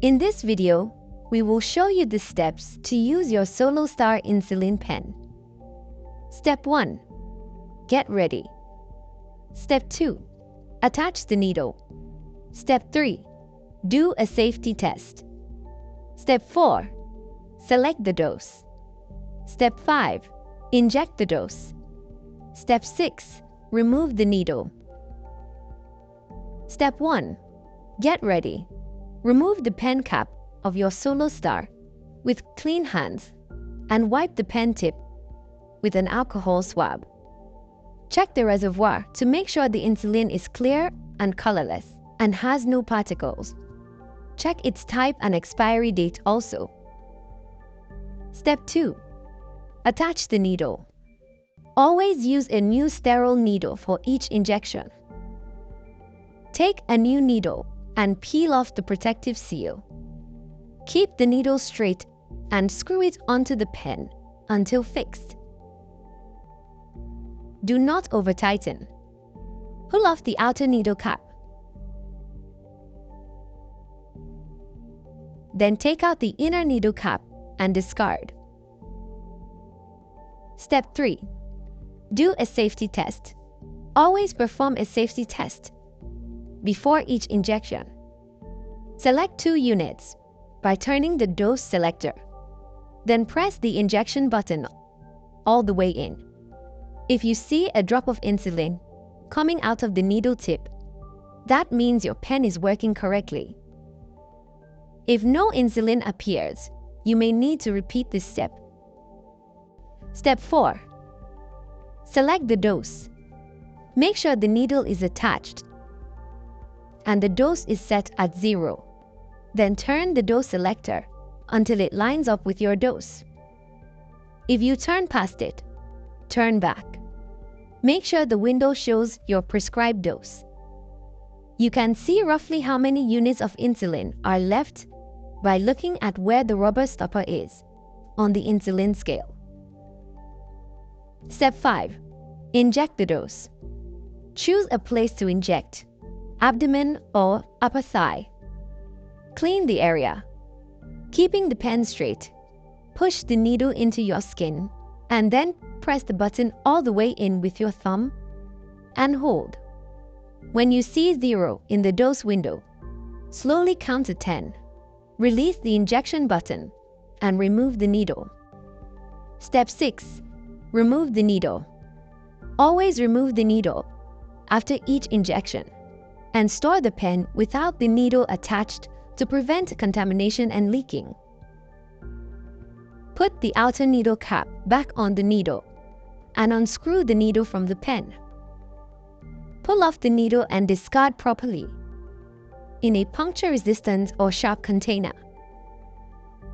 In this video, we will show you the steps to use your SoloStar insulin pen. Step 1. Get ready. Step 2. Attach the needle. Step 3. Do a safety test. Step 4. Select the dose. Step 5. Inject the dose. Step 6. Remove the needle. Step 1. Get ready. Remove the pen cap of your SoloStar with clean hands and wipe the pen tip with an alcohol swab. Check the reservoir to make sure the insulin is clear and colorless and has no particles. Check its type and expiry date also. Step 2. Attach the needle. Always use a new sterile needle for each injection. Take a new needle and peel off the protective seal. Keep the needle straight and screw it onto the pen until fixed. Do not over-tighten. Pull off the outer needle cap. Then take out the inner needle cap and discard. Step 3. Do a safety test. Always perform a safety test before each injection. Select 2 units by turning the dose selector. Then press the injection button all the way in. If you see a drop of insulin coming out of the needle tip, that means your pen is working correctly. If no insulin appears, you may need to repeat this step. Step 4. Select the dose. Make sure the needle is attached and the dose is set at 0. Then turn the dose selector until it lines up with your dose. If you turn past it, turn back. Make sure the window shows your prescribed dose. You can see roughly how many units of insulin are left by looking at where the rubber stopper is on the insulin scale. Step 5. Inject the dose. Choose a place to inject, abdomen or upper thigh. Clean the area. Keeping the pen straight, push the needle into your skin and then press the button all the way in with your thumb and hold. When you see 0 in the dose window, slowly count to 10. Release the injection button and remove the needle. Step 6. Remove the needle. Always remove the needle after each injection and store the pen without the needle attached to prevent contamination and leaking. Put the outer needle cap back on the needle and unscrew the needle from the pen. Pull off the needle and discard properly in a puncture-resistant or sharp container.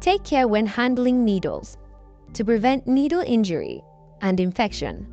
Take care when handling needles to prevent needle injury and infection.